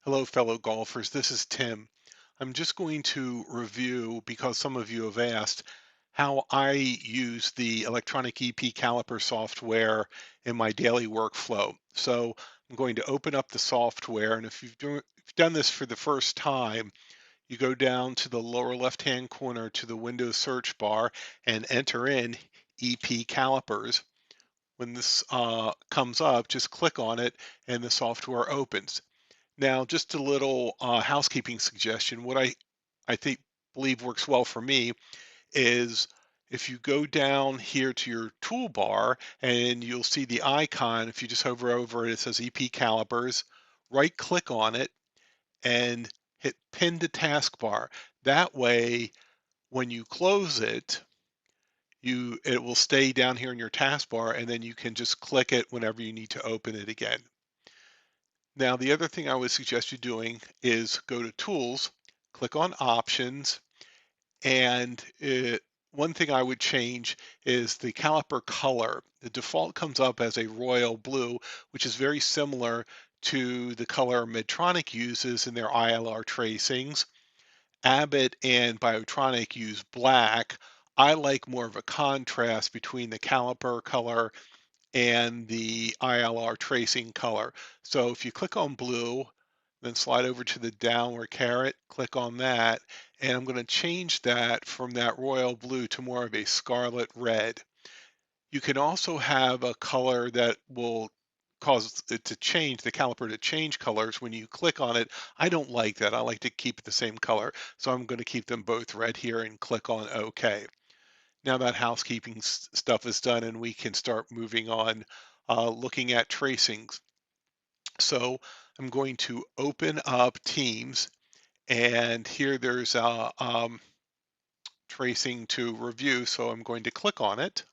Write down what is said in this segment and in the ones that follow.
Hello, fellow golfers. This is Tim. I'm just going to review, because some of you have asked, how I use the electronic EP Caliper software in my daily workflow. So I'm going to open up the software, and if you've done this for the first time, you go down to the lower left-hand corner to the Windows search bar and enter in EP Calipers. When this comes up, just click on it and the software opens. Now, just a little housekeeping suggestion. What I think believe works well for me is if you go down here to your toolbar and you'll see the icon. If you just hover over it, it says EP Calipers. Right click on it and hit Pin to Taskbar. That way, when you close it, it will stay down here in your taskbar, and then you can just click it whenever you need to open it again. Now, the other thing I would suggest you doing is go to Tools, click on Options, and one thing I would change is the caliper color. The default comes up as a royal blue, which is very similar to the color Medtronic uses in their ILR tracings. Abbott and Biotronic use black. I like more of a contrast between the caliper color and the ILR tracing color. So if you click on blue, then slide over to the downward caret, click on that, and I'm going to change that from that royal blue to more of a scarlet red. You can also have a color that will cause it to change, the caliper to change colors when you click on it. I don't like that. I like to keep it the same color. So I'm going to keep them both red here and click on OK. Now that housekeeping stuff is done and we can start moving on looking at tracings. So I'm going to open up Teams, and here there's a tracing to review. So I'm going to click on it.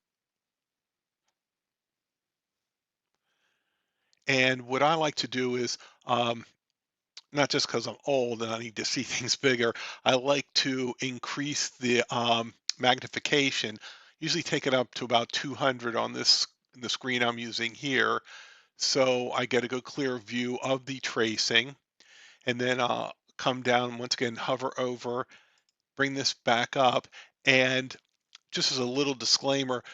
And what I like to do is, not just because I'm old and I need to see things bigger, I like to increase the magnification, usually take it up to about 200 on the screen I'm using here. So I get a good clear view of the tracing, and then come down once again, hover over, bring this back up. And just as a little disclaimer,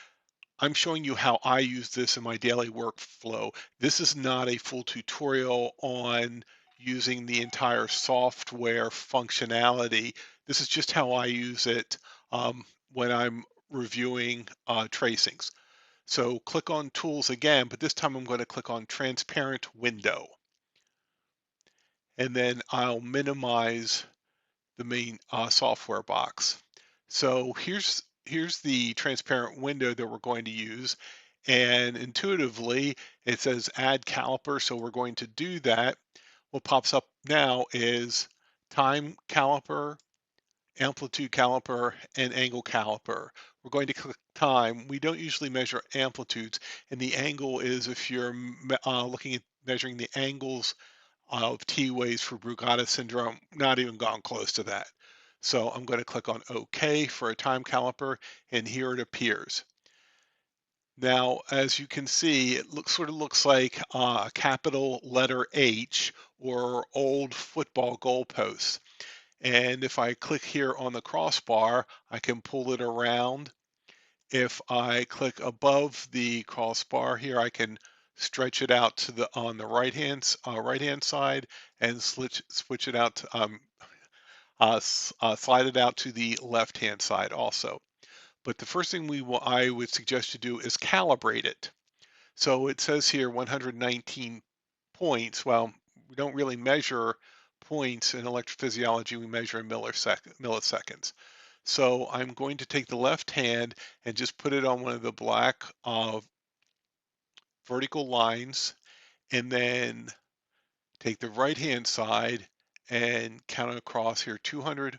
I'm showing you how I use this in my daily workflow. This is not a full tutorial on using the entire software functionality. This is just how I use it when I'm reviewing tracings. So click on Tools again, but this time I'm going to click on Transparent Window. And then I'll minimize the main software box. So here's the transparent window that we're going to use. And intuitively, it says add caliper, so we're going to do that. What pops up now is time caliper, amplitude caliper, and angle caliper. We're going to click time. We don't usually measure amplitudes, and the angle is if you're looking at measuring the angles of T waves for Brugada syndrome, not even gone close to that. So I'm going to click on OK for a time caliper, and here it appears. Now, as you can see, it sort of looks like a capital letter H or old football goalposts. And if I click here on the crossbar, I can pull it around. If I click above the crossbar here, I can stretch it out to the on the right hand side and switch it out to slide it out to the left hand side also. But the first thing I would suggest you do is calibrate it. So it says here 119 points. Well, we don't really measure points in electrophysiology. We measure in milliseconds. So I'm going to take the left hand and just put it on one of the black vertical lines, and then take the right hand side and count across here 200,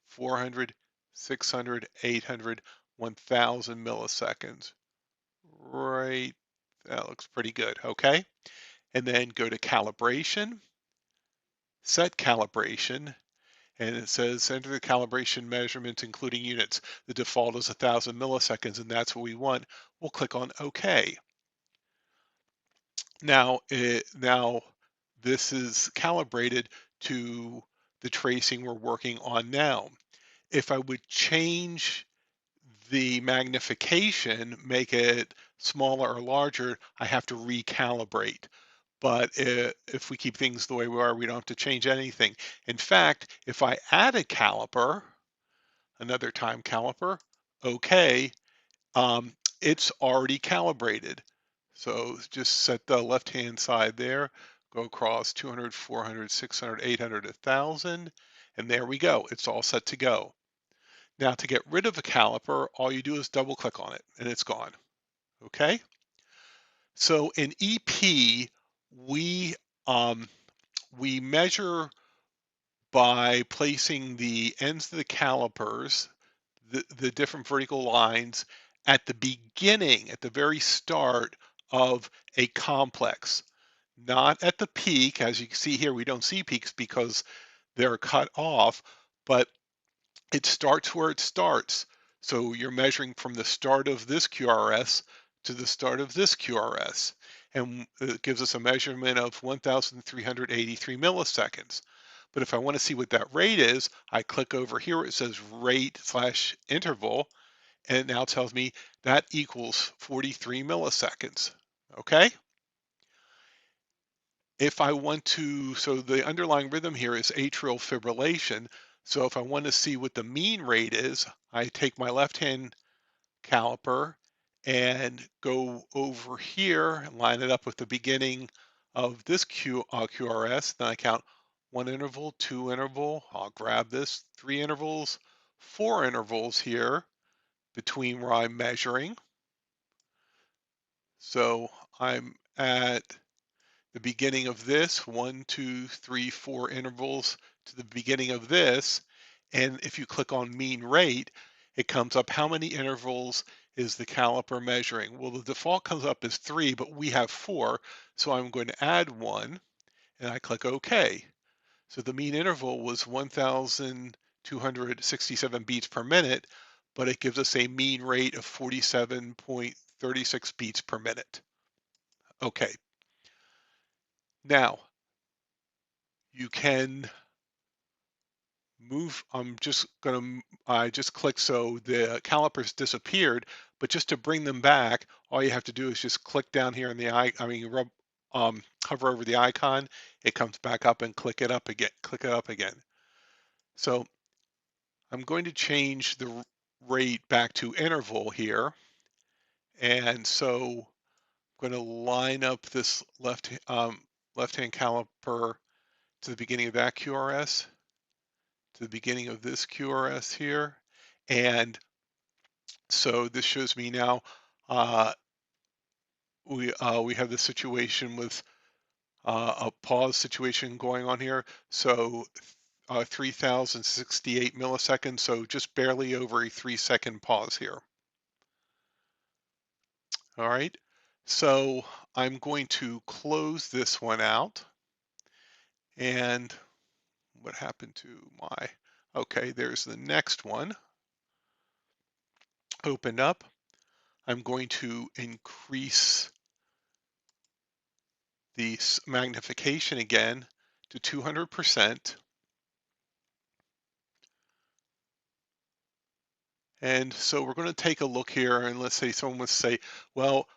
400, 600, 800, 1000 milliseconds. Right, that looks pretty good. Okay. And then go to calibration, set calibration, and it says enter the calibration measurements including units. The default is 1000 milliseconds, and that's what we want. We'll click on OK. Now this is calibrated to the tracing we're working on now. If I would change the magnification, make it smaller or larger, I have to recalibrate. But if we keep things the way we are, we don't have to change anything. In fact, if I add a caliper, another time caliper, okay, um, it's already calibrated. So just set the left-hand side there, go across 200, 400, 600, 800, 1000, and there we go. It's all set to go. Now to get rid of a caliper, all you do is double click on it and it's gone. Okay? So in EP, we um, we measure by placing the ends of the calipers, the different vertical lines at the beginning, at the very start of a complex, not at the peak. As you can see here, we don't see peaks because they're cut off, but it starts where it starts. So you're measuring from the start of this QRS to the start of this QRS. And it gives us a measurement of 1,383 milliseconds. But if I want to see what that rate is, I click over here. It says rate slash interval, and it now tells me that equals 43 milliseconds. Okay? If I want to, so the underlying rhythm here is atrial fibrillation. So if I want to see what the mean rate is, I take my left hand caliper and go over here and line it up with the beginning of this QRS. Then I count one interval, two interval. I'll grab this, three intervals, four intervals here between where I'm measuring. So I'm at the beginning of this, one, two, three, four intervals to the beginning of this. And if you click on mean rate, it comes up how many intervals is the caliper measuring? Well, the default comes up as three, but we have four. So I'm going to add one and I click OK. So the mean interval was 1,267 beats per minute, but it gives us a mean rate of 47.36 beats per minute. Okay. Now, you can move. I just click so the calipers disappeared, but just to bring them back, all you have to do is just click down here in the hover over the icon, it comes back up and click it up again. So I'm going to change the rate back to interval here. And so I'm going to line up this left-hand caliper to the beginning of that QRS, to the beginning of this QRS here. And so this shows me now we have the situation with a pause situation going on here. So 3,068 milliseconds, so just barely over a 3-second pause here. All right, so I'm going to close this one out. And what happened to my, okay, there's the next one opened up. I'm going to increase the magnification again to 200%. And so we're going to take a look here, and let's say someone would say, well,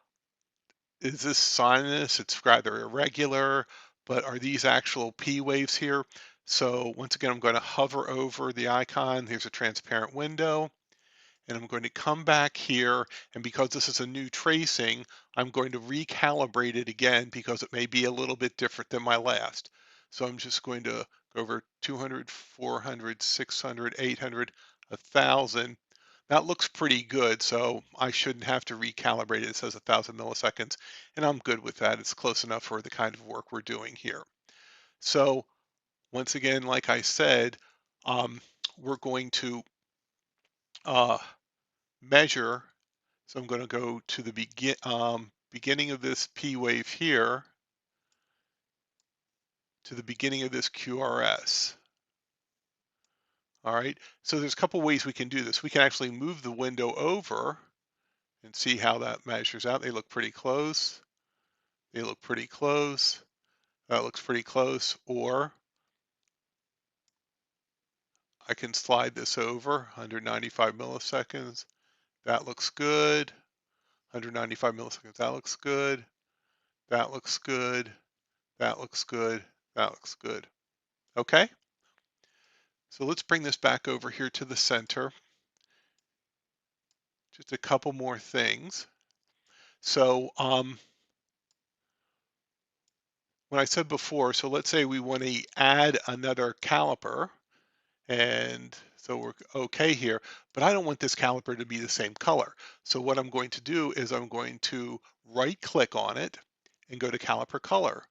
is this sinus? It's rather irregular, but are these actual P waves here? So once again, I'm going to hover over the icon. Here's a transparent window. And I'm going to come back here, and because this is a new tracing, I'm going to recalibrate it again because it may be a little bit different than my last. So I'm just going to go over 200, 400, 600, 800, 1000. That looks pretty good, so I shouldn't have to recalibrate it. It says 1000 milliseconds, and I'm good with that. It's close enough for the kind of work we're doing here. So once again, like I said, we're going to uh, measure. So I'm going to go to the beginning of this P wave here to the beginning of this QRS. All right, so there's a couple ways we can do this. We can actually move the window over and see how that measures out. They look pretty close. They look pretty close. That looks pretty close. Or I can slide this over 195 milliseconds. That looks good. 195 milliseconds. That looks good. That looks good. That looks good. That looks good. Okay. So let's bring this back over here to the center. Just a couple more things. So when I said before, so let's say we want to add another caliper, and so we're okay here, but I don't want this caliper to be the same color. So what I'm going to do is I'm going to right click on it and go to Caliper Color.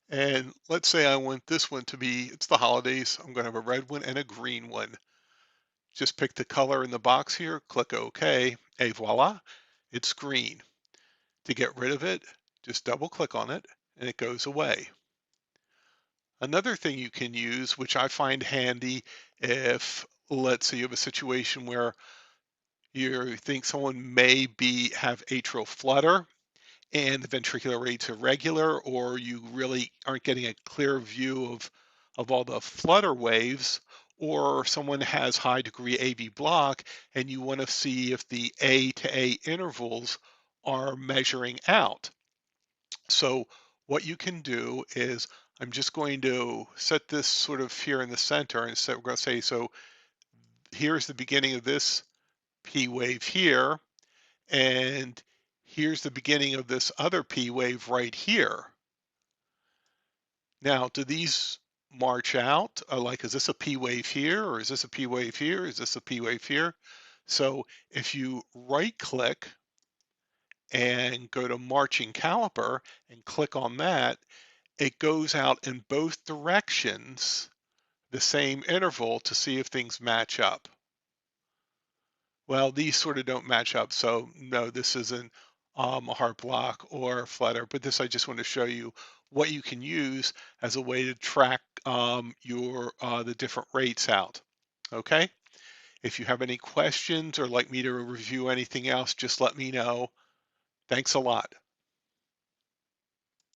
And let's say I want this one to be, it's the holidays, I'm going to have a red one and a green one. Just pick the color in the box here, click OK, et voila, it's green. To get rid of it, just double click on it and it goes away. Another thing you can use, which I find handy if, let's say you have a situation where you think someone may have atrial flutter and the ventricular rate's irregular, or you really aren't getting a clear view of all the flutter waves, or someone has high degree AV block and you want to see if the A to A intervals are measuring out. So what you can do is I'm just going to set this sort of here in the center, and so we're going to say, so here's the beginning of this P wave here, and here's the beginning of this other P wave right here. Now, do these march out? Like, is this a P wave here, or is this a P wave here? Is this a P wave here? So if you right click and go to marching caliper and click on that, it goes out in both directions, the same interval, to see if things match up. Well, these sort of don't match up, so no, this isn't a heart block or a flutter, but this I just want to show you what you can use as a way to track the different rates out. Okay? If you have any questions or like me to review anything else, just let me know. Thanks a lot.